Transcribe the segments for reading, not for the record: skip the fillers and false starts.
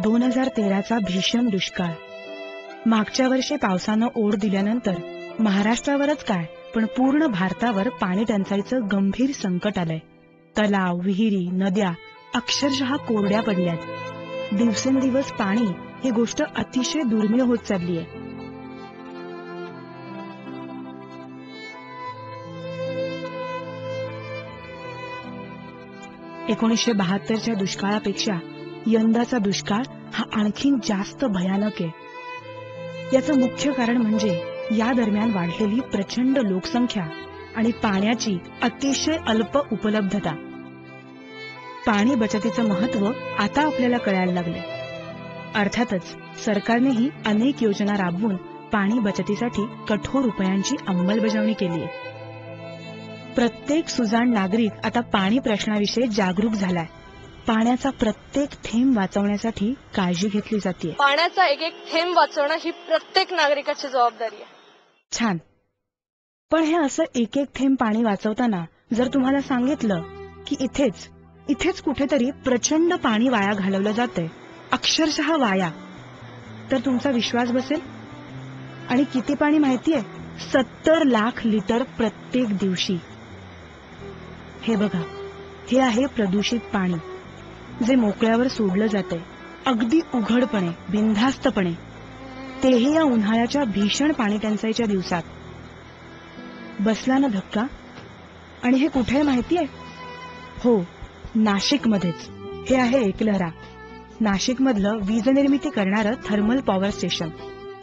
2013चा भीषण दुष्काळ. मागच्या वर्षी पावसानं ओढ दिल्यानंतर महाराष्ट्रावरच काय पण पूर्ण भारतावर पाणी टंचाईचं गंभीर संकट आलंय. तलाव, विहिरी, नद्या अक्षरशः कोरड्या पडल्यात. दिवसेंदिवस पाणी ही गोष्ट अतिशय दुर्मिळ होत चालली आहे. च्या दुष्काळापेक्षा यंदाचा दुष्काळ हा आणखीन जास्त भयानक आहे. याचं मुख्य कारण म्हणजे या दरम्यान वाढलेली प्रचंड लोकसंख्या आणि पाण्याची अतिशय अल्प उपलब्धता. पाणी बचतीचं महत्त्व आता आपल्याला कळायला लागले. अर्थातच सरकारनेही अनेक योजना राबवून पाणी बचतीसाठी कठोर उपायांची अंमलबजावणी केली आहे. प्रत्येक सुजाण नागरिक आता पाणी प्रश्नाविषयी जागरूक झालाय. पाण्याचा प्रत्येक थेंब वाचवण्यासाठी काळजी घेतली जाते. पाण्याचा एक एक थेंब वाचवणं ही प्रत्येक नागरिकाची जबाबदारी आहे. छान. पण हे असं एक एक थेंब पाणी वाचवताना जर तुम्हाला सांगितलं की इथेच कुठेतरी प्रचंड पाणी वाया घालवलं जातंय, अक्षरशः वाया, तर तुमचा विश्वास बसेल? आणि किती पाणी माहितीये? 70 लाख लिटर प्रत्येक दिवशी. हे बघा, हे आहे प्रदूषित पाणी जे मोकळ्यावर सोडलं जातंय, अगदी उघडपणे, बिनधास्तपणे, तेही या उन्हाळ्याच्या भीषण पाणी टंचाईच्या दिवसात. बसला ना धक्का? आणि हे कुठे आहे माहितीये? हो, नाशिकमध्येच. हे आहे एकलहरा, नाशिकमधलं वीज निर्मिती करणारं थर्मल पॉवर स्टेशन.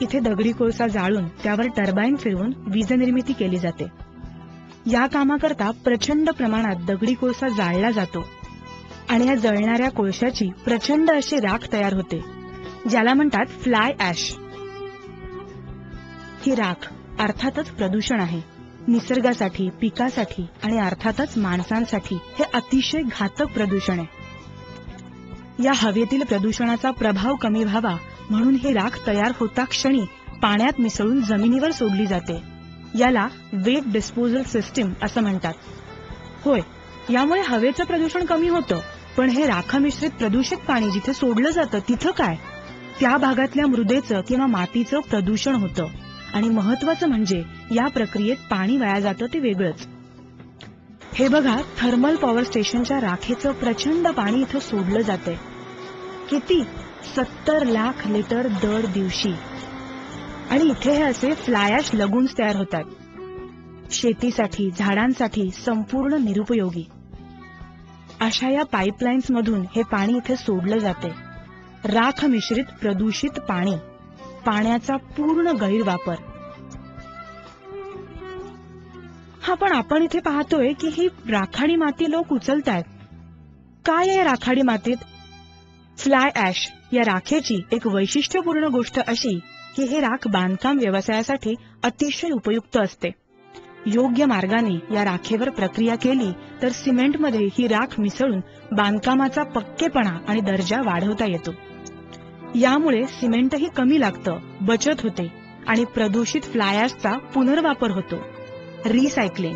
इथे दगडी कोळसा जाळून त्यावर टर्बाईन फिरवून वीज निर्मिती केली जाते. या कामाकरता प्रचंड प्रमाणात दगडी कोळसा जाळला जातो आणि या जळणाऱ्या कोळशाची प्रचंड अशी राख तयार होते, ज्याला म्हणतात फ्लाय ऍश. ही राख अर्थातच प्रदूषण आहे. निसर्गासाठी, पिकासाठी आणि अर्थातच माणसांसाठी हे अतिशय घातक प्रदूषण आहे. या हवेतील प्रदूषणाचा प्रभाव कमी व्हावा म्हणून ही राख तयार होता क्षणी पाण्यात मिसळून जमिनीवर सोडली जाते. याला वेट डिस्पोजल सिस्टीम असं म्हणतात. होय, यामुळे हवेचं प्रदूषण कमी होतं, पण हे राखमिश्रित प्रदूषित पाणी जिथे सोडलं जातं तिथं काय, त्या भागातल्या मृदेचं किंवा मातीचं प्रदूषण होतं. आणि महत्वाचं म्हणजे या प्रक्रियेत पाणी वाया जातं ते वेगळंच. हे बघा, थर्मल पॉवर स्टेशनच्या राखेचं प्रचंड पाणी इथं सोडलं जातंय. किती? 70 लाख लिटर दर दिवशी. आणि इथे हे असे फ्लाय ऍश लगून्स तयार होतात. शेतीसाठी, झाडांसाठी संपूर्ण निरुपयोगी. अशा या पाईपलाईन्स मधून हे पाणी इथे सोडलं जाते. राख मिश्रित प्रदूषित पाणी, पाण्याचा पूर्ण गैरवापर. हा, पण आपण इथे पाहतोय की ही राखाडी माती लोक उचलतायत. काय आहे राखाडी मातीत? फ्लाय ऍश या राखेची एक वैशिष्ट्यपूर्ण गोष्ट अशी की हे राख बांधकाम व्यवसायासाठी अतिशय उपयुक्त असते. योग्य मार्गाने या राखेवर प्रक्रिया केली तर सिमेंटमध्ये ही राख मिसळून बांधकामाचा पक्केपणा आणि दर्जा वाढवता येतो. यामुळे सिमेंटही कमी लागतं, बचत होते आणि प्रदूषित फ्लाय ऍशचा पुनर्वापर होतो. रिसायकलिंग.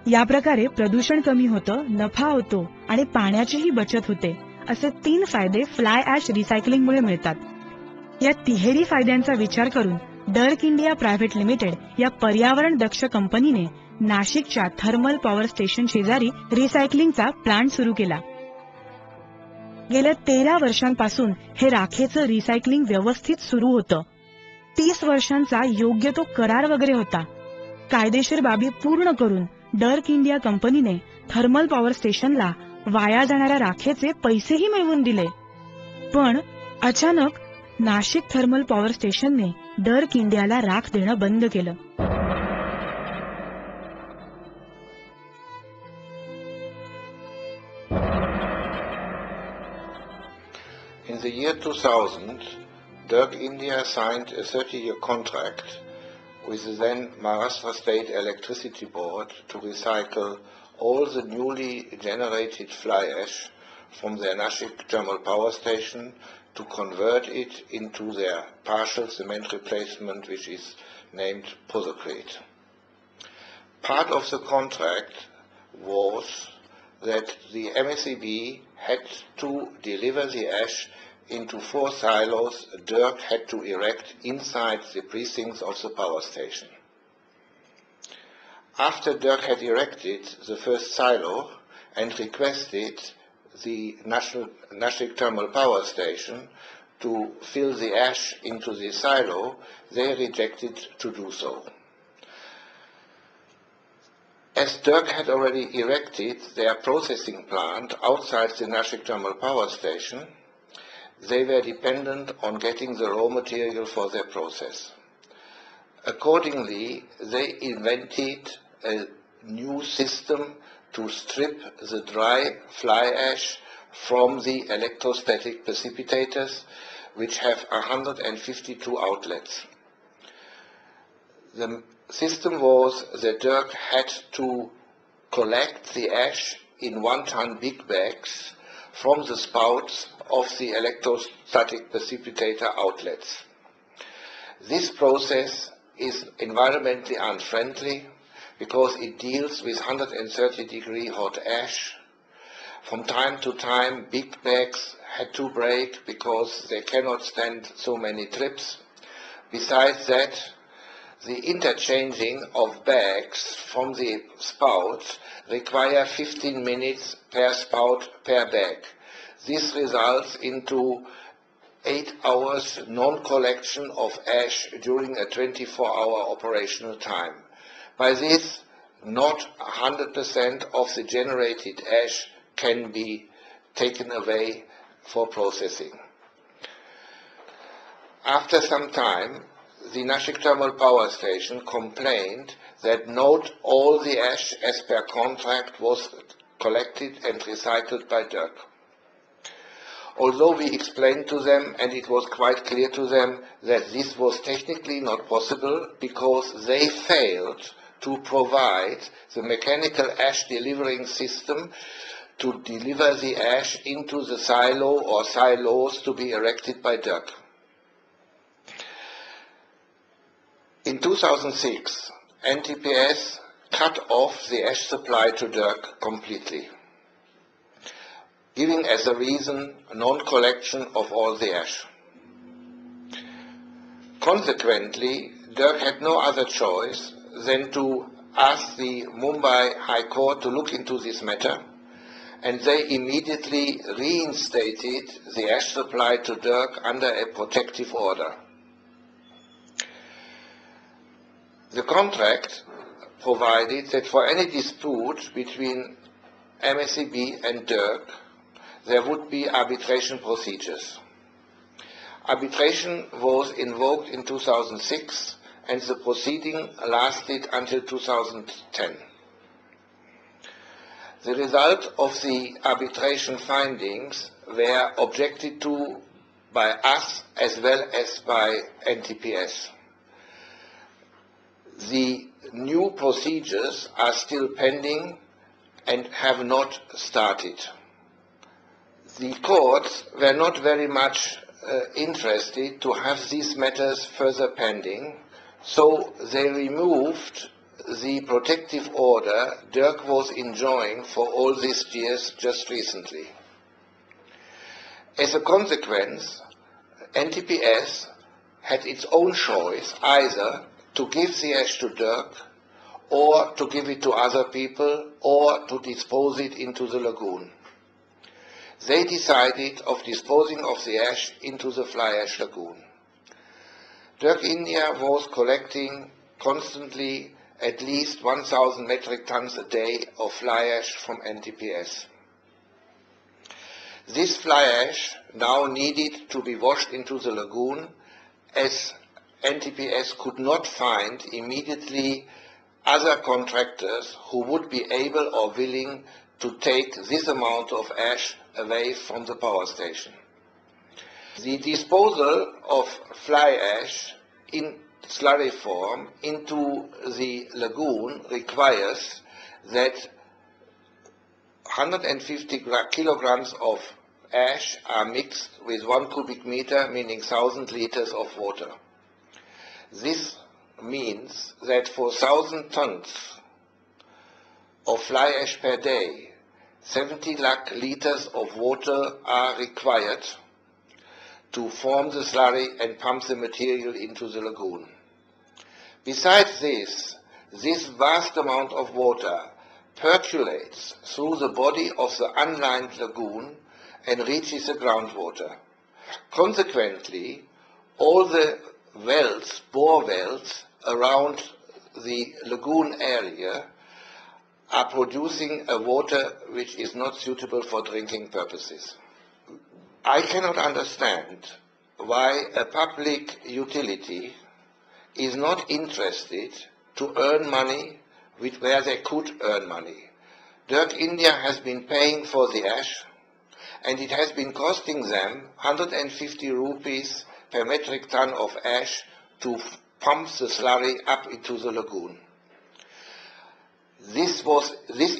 या प्रकारे प्रदूषण कमी होतं, नफा होतो आणि पाण्याचीही बचत होते. असे 3 फायदे फ्लाय ऍश रिसायकलिंगमुळे मिळतात. या तिहेरी फायद्यांचा विचार करून डर्क इंडिया प्रायव्हेट लिमिटेड या पर्यावरण दक्ष कंपनीने नाशिकच्या थर्मल पॉवर स्टेशन शेजारी रिसायकलिंगचा प्लांट सुरू केला. गेल्या 13 वर्षांपासून हे राखेचं रिसायकलिंग व्यवस्थित सुरू होतं. 30 वर्षांचा योग्य तो करार वगैरे होता. कायदेशीर बाबी पूर्ण करून डर्क इंडिया कंपनीने थर्मल पॉवर स्टेशनला वाया जाणाऱ्या राखेचे पैसेही मिळवून दिले. पण अचानक नाशिक थर्मल पॉवर स्टेशनने डर्क इंडियाला राख देणं बंद केलं. In the year 2000, Dirk India signed a 30-year contract with the then Maharashtra State Electricity Board to recycle all the newly generated fly ash from their Nashik thermal power station to convert it into their partial cement replacement, which is named Pozocrete. Part of the contract was that the MSEB had to deliver the ash into 4 silos Dirk had to erect inside the precincts of the power station. After Dirk had erected the first silo and requested the Nashik Thermal Power Station to fill the ash into the silo, they rejected to do so. As Dirk had already erected their processing plant outside the Nashik Thermal Power Station, they were dependent on getting the raw material for their process. Accordingly, they invented a new system to strip the dry fly ash from the electrostatic precipitators, which have 152 outlets. The system was that Dirk had to collect the ash in 1-ton big bags from the spouts of the electrostatic precipitator outlets. This process is environmentally unfriendly because it deals with 130-degree hot ash. From time to time, big bags had to break because they cannot stand so many trips. Besides that, the interchanging of bags from the spouts require 15 minutes per spout per bag. This results into 8 hours non-collection of ash during a 24-hour operational time. By this, not 100% of the generated ash can be taken away for processing. After some time, the Nashik Thermal Power Station complained that not all the ash as per contract was collected and recycled by Dirk. Although we explained to them, and it was quite clear to them, that this was technically not possible because they failed to provide the mechanical ash delivering system to deliver the ash into the silo or silos to be erected by Dirk. In 2006, NTPS cut off the ash supply to Dirk completely, giving as a reason non-collection of all the ash. Consequently, Dirk had no other choice than to ask the Mumbai High Court to look into this matter, and they immediately reinstated the ash supply to Dirk under a protective order. The contract provided that for any dispute between MSEB and Dirk, there would be arbitration procedures. Arbitration was invoked in 2006 and the proceeding lasted until 2010. The result of the arbitration findings were objected to by us as well as by NTPS. The new procedures are still pending and have not started. The courts were not very much interested to have these matters further pending, so they removed the protective order Dirk was enjoying for all these years just recently. As a consequence, NTPS had its own choice either to give the ash to Dirk, or to give it to other people, or to dispose it into the lagoon. They decided of disposing of the ash into the fly ash lagoon. Dirk India was collecting constantly at least 1,000 metric tons a day of fly ash from NTPS. This fly ash now needed to be washed into the lagoon, as NTPS could not find immediately other contractors who would be able or willing to take this amount of ash away from the power station. The disposal of fly ash in slurry form into the lagoon requires that 150 kilograms of ash are mixed with 1 cubic meter, meaning 1,000 liters of water. This means that for 1,000 tons of fly ash per day, 70 lakh liters of water are required to form the slurry and pump the material into the lagoon. Besides this vast amount of water percolates through the body of the unlined lagoon and reaches the groundwater. Consequently, all the wells, bore wells around the lagoon area are producing a water which is not suitable for drinking purposes. I cannot understand why a public utility is not interested to earn money where they could earn money. Dirk India has been paying for the ash, and it has been costing them 150 rupees per metric ton of ash to pump the slurry up into the lagoon. This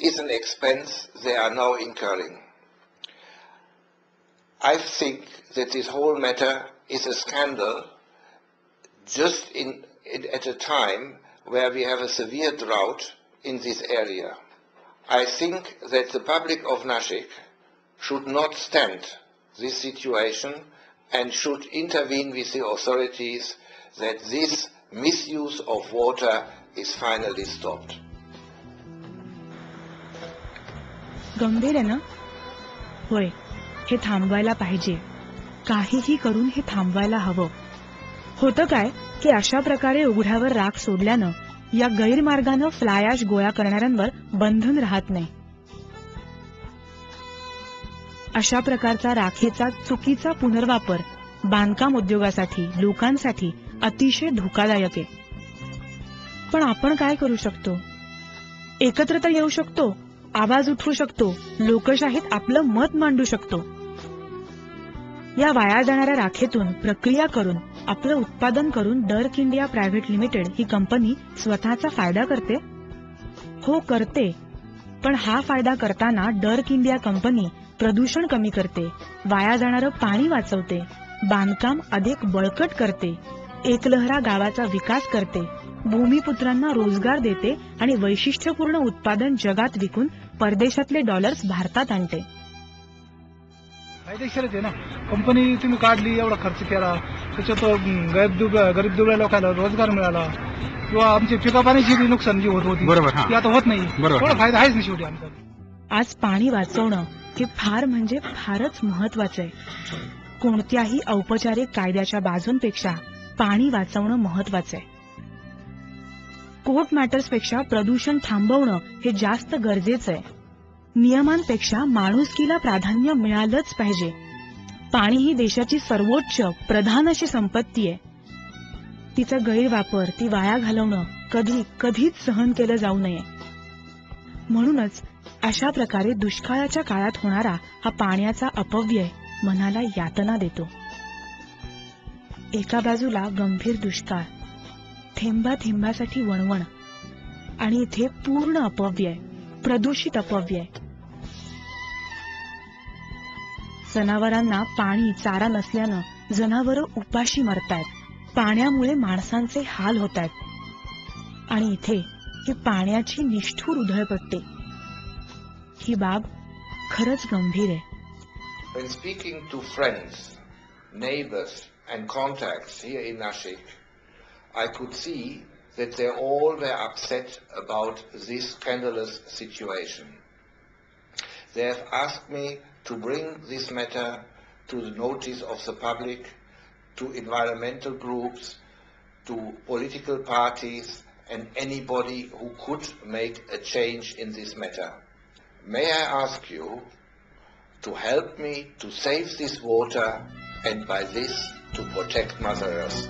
is an expense they are now incurring. I think that this whole matter is a scandal just at a time where we have a severe drought in this area. I think that the public of Nashik should not stand this situation and should intervene with the authorities that this misuse of water is finally stopped. गंभीर आहे ना? होय, हे थांबवायला पाहिजे. काहीही करून हे थांबवायला हवं. होतं काय की अशा प्रकारे उघड्यावर राख सोडल्यानं या गैरमार्गानं फ्लाय ॲश गोळा करणाऱ्यांवर बंधन राहत नाही. अशा प्रकारचा राखेचा चुकीचा पुनर्वापर बांधकाम उद्योगासाठी, लोकांसाठी अतिशय धोकादायक आहे. पण आपण काय करू शकतो? एकत्र तर येऊ शकतो, आवाज उठवू शकतो, लोकशाहीत आपलं मत मांडू शकतो. या वाया जाणाऱ्या राखेतून प्रक्रिया करून आपलं उत्पादन करून डर्क इंडिया प्रायव्हेट लिमिटेड ही कंपनी स्वतःचा फायदा करते. हो, करते. पण हा फायदा करताना डर्क इंडिया कंपनी प्रदूषण कमी करते, वाया जाणारं पाणी वाचवते, बांधकाम अधिक बळकट करते, एकलहरा गावाचा विकास करते, भूमिपुत्रांना रोजगार देते आणि वैशिष्ट्यपूर्ण उत्पादन जगात विकून परदेशातले डॉलर्स भारतात आणते. फायदेशीर आहे ना. कंपनी तुम्ही काढली, एवढा खर्च केला, त्याच्यात गरीब दुबळ्या लोकांना रोजगार मिळाला किंवा आमची पिका पाण्याची नुकसान जी होत होती ती आता होत नाही. थोडा फायदा आहेच ना शेवटी आमचा. आज पाणी वाचवणं हे फार म्हणजे फारच महत्वाचं आहे. कोणत्याही औपचारिक कायद्याच्या बाजूंपेक्षा पाणी वाचवणं महत्वाचं आहे. कोर्ट मॅटर्सपेक्षा प्रदूषण थांबवणं हे जास्त गरजेचं आहे. नियमांपेक्षा माणुसकीला प्राधान्य मिळालंच पाहिजे. पाणी ही देशाची सर्वोच्च प्रधान अशी संपत्ती आहे. तिचा गैरवापर, ती वाया घालवणं कधीच सहन केलं जाऊ नये. म्हणूनच अशा प्रकारे दुष्काळाच्या काळात होणारा हा पाण्याचा अपव्यय मनाला यातना देतो. एका बाजूला गंभीर दुष्काळ, थेंबा थेंबासाठी वणवण, आणि इथे पूर्ण अपव्यय, प्रदूषित अपव्यय. जनावरांना पाणी, चारा नसल्यानं जनावरं उपाशी मरतायत. पाण्यामुळे माणसांचे हाल होतायत. आणि इथे ही पाण्याची निष्ठुर उधळपट्टी. ही बाब खरंच गंभीर आहे. When speaking to friends, neighbors and contacts here in Nashik, I could see that they all were upset about this scandalous situation. They have asked me to bring this matter to the notice of the public, to environmental groups, to political parties, and anybody who could make a change in this matter. May I ask you to help me to save this water and by this to protect Mother Earth.